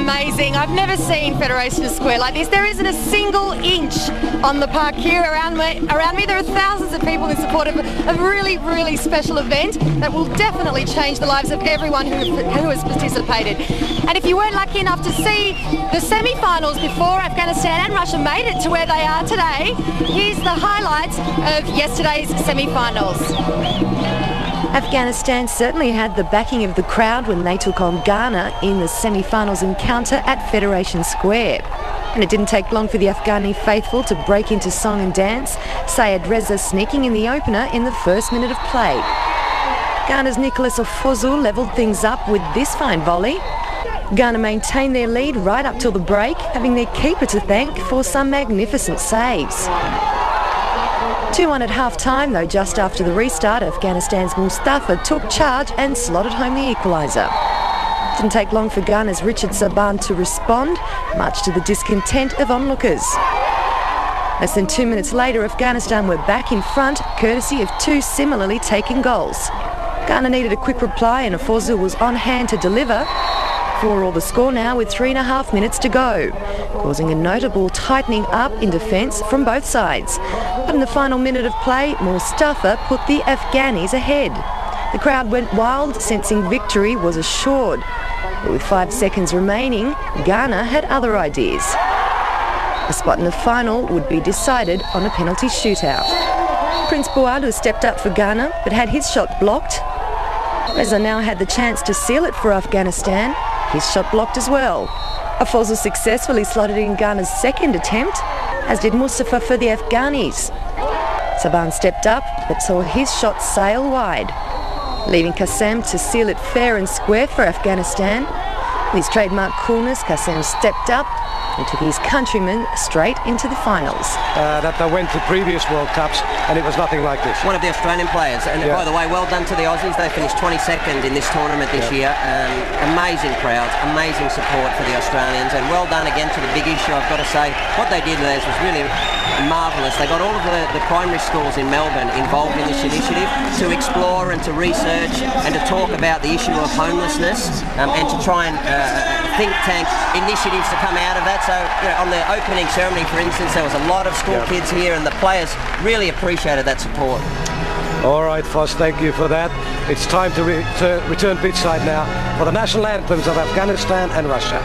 amazing. I've never seen Federation Square like this. There isn't a single inch on the park here around me. There are thousands of people in support of a really, really special event that will definitely change the lives of everyone who has participated. And if you weren't lucky enough to see the semi-finals before Afghanistan and Russia made it to where they are today, here's the highlights of yesterday's semi-finals. Afghanistan certainly had the backing of the crowd when they took on Ghana in the semi-finals encounter at Federation Square. And it didn't take long for the Afghani faithful to break into song and dance, Sayed Reza sneaking in the opener in the first minute of play. Ghana's Nicholas Ofozu levelled things up with this fine volley. Ghana maintained their lead right up till the break, having their keeper to thank for some magnificent saves. 2-1 at half-time, though just after the restart, Afghanistan's Mustafa took charge and slotted home the equaliser. Didn't take long for Ghana's Richard Saban to respond, much to the discontent of onlookers. Less than 2 minutes later, Afghanistan were back in front, courtesy of two similarly taken goals. Ghana needed a quick reply and Ofozu was on hand to deliver. 4-4 the score now with 3.5 minutes to go, causing a notable tightening up in defence from both sides. But in the final minute of play, Mustafa put the Afghanis ahead. The crowd went wild, sensing victory was assured. But with 5 seconds remaining, Ghana had other ideas. A spot in the final would be decided on a penalty shootout. Prince Bouadou stepped up for Ghana, but had his shot blocked. Reza now had the chance to seal it for Afghanistan. His shot blocked as well. Ofozu successfully slotted in Ghana's second attempt, as did Mustafa for the Afghanis. Saban stepped up, but saw his shot sail wide, leaving Qassem to seal it fair and square for Afghanistan. With his trademark coolness, Qassem stepped up and took his countrymen straight into the finals. That they went to previous World Cups and it was nothing like this. One of the Australian players, and by the way, well done to the Aussies. They finished 22nd in this tournament this year. Amazing crowds, amazing support for the Australians, and well done again to the big issue. I've got to say, what they did, Les, was really marvellous. They got all of the primary schools in Melbourne involved in this initiative to explore and to research and to talk about the issue of homelessness and to try and think tank initiatives to come out of that. So on the opening ceremony, for instance, there was a lot of school kids here and the players really appreciated that support. All right, Foss, thank you for that. It's time to return pitchside now for the national anthems of Afghanistan and Russia.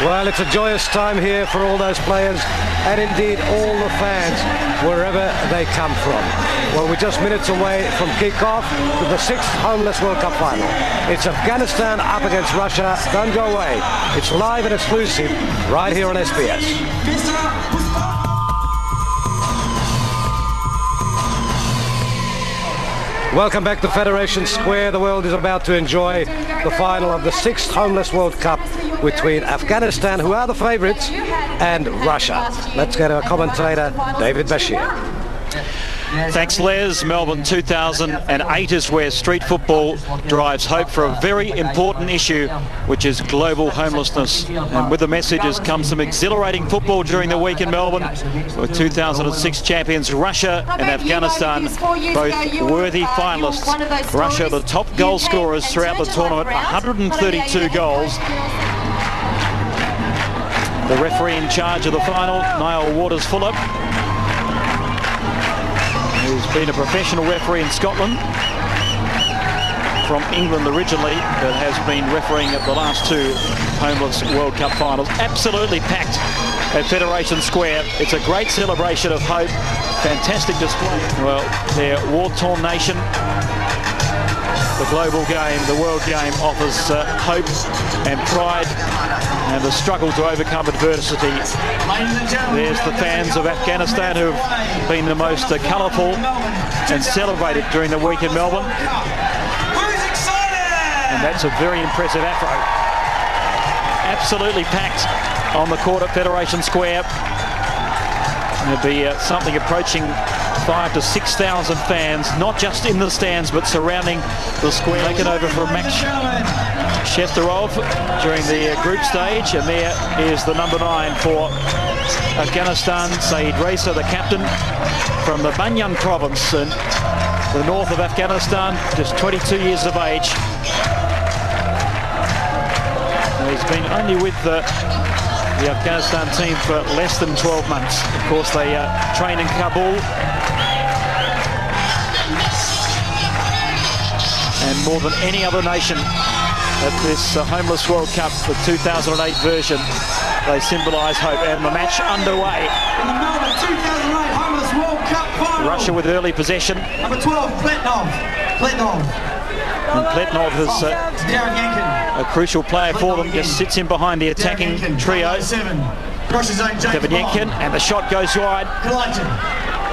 Well, it's a joyous time here for all those players and indeed all the fans, wherever they come from. Well, we're just minutes away from kick-off to the 6th Homeless World Cup final. It's Afghanistan up against Russia. Don't go away. It's live and exclusive right here on SBS. Welcome back to Federation Square. The world is about to enjoy the final of the 6th Homeless World Cup between Afghanistan, who are the favourites, and Russia. Let's get our commentator, David Bashir. Thanks, Les. Melbourne 2008 is where street football drives hope for a very important issue, which is global homelessness. And with the messages comes some exhilarating football during the week in Melbourne, with 2006 champions Russia and Afghanistan both worthy finalists. Russia, the top goal scorers throughout the tournament, 132 goals. The referee in charge of the final, Niall Waters-Fuller, who's been a professional referee in Scotland, from England originally, but has been refereeing at the last two Homeless World Cup finals. Absolutely packed at Federation Square. It's a great celebration of hope. Fantastic display. Well, their war-torn nation, the global game, the world game, offers hope and pride and the struggle to overcome adversity. There's the fans of Afghanistan who have been the most colourful and celebrated during the week in Melbourne. And that's a very impressive afro. Absolutely packed on the court at Federation Square. There'll be something approaching 5,000 to 6,000 fans, not just in the stands but surrounding the square. Taken over from Max Shesterov during the group stage, and there is the number 9 for Afghanistan, Saeed Raisa, the captain from the Banyan province in the north of Afghanistan, just 22 years of age. Now, he's been only with the Afghanistan team for less than 12 months. Of course, they train in Kabul, and more than any other nation at this Homeless World Cup, the 2008 version, they symbolise hope. And the match underway. In the Melbourne 2008 Homeless World Cup final. Russia with early possession. Number 12, Pletnov. And Pletnov has a crucial player for them, just sits in behind the attacking trio. Devanyenkin, and the shot goes wide.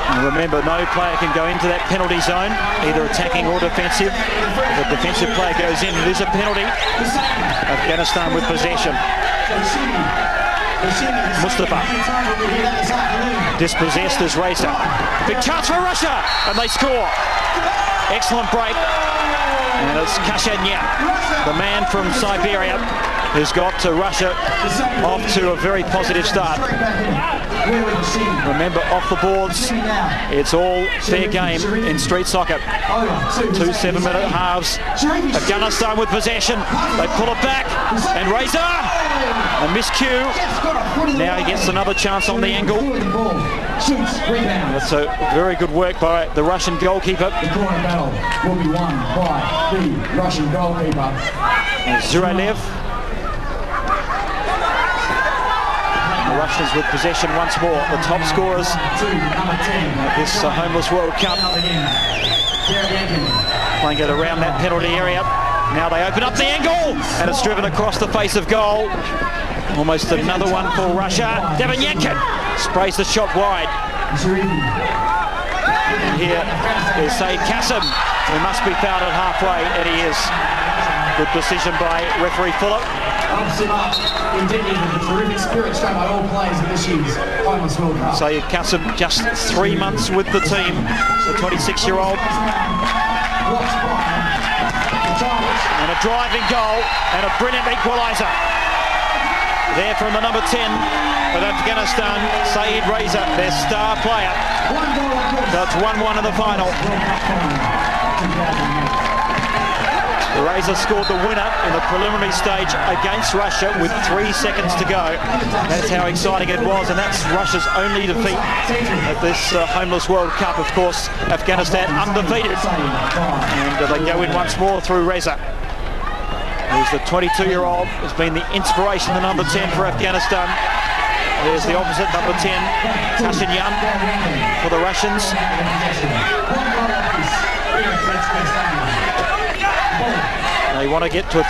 And remember, no player can go into that penalty zone, either attacking or defensive. If a defensive player goes in, it is a penalty. Afghanistan with possession. Mustafa dispossessed as Raisa. Big chance for Russia, and they score. Excellent break. And it's Kashanya, the man from Siberia, who's got Russia off to a very positive start. Remember, off the boards, it's all fair game in street soccer. 2 7-minute halves. Afghanistan with possession. They pull it back, and Raisa, a miscue. Now he gets another chance on the angle. That's a very good work by the Russian goalkeeper. Will be won by the Russian goalkeeper Zuralev. The Russians with possession once more. The top scorers at this Homeless World Cup. Playing it around that penalty area. Now they open up the angle, and it's driven across the face of goal. Almost another one for Russia. Devanyenkin sprays the shot wide. And here is Saeed Qasim, who must be fouled at halfway, and he is. Good decision by referee Fuller. Indicative of the terrific spirit shown by all players in this year's Homeless World Cup. Saeed Qasim, just 3 months with the team, the 26-year-old. And a driving goal and a brilliant equaliser. There from the number 10 of Afghanistan, Saeed Raisa, their star player. So it's 1-1 in the final. Raisa scored the winner in the preliminary stage against Russia with 3 seconds to go. That's how exciting it was, and that's Russia's only defeat at this Homeless World Cup. Of course, Afghanistan undefeated, and they go in once more through Reza, who's the 22-year-old, has been the inspiration, the number 10 for Afghanistan. There's the opposite, number 10, Kashyanyan for the Russians. They want to get to a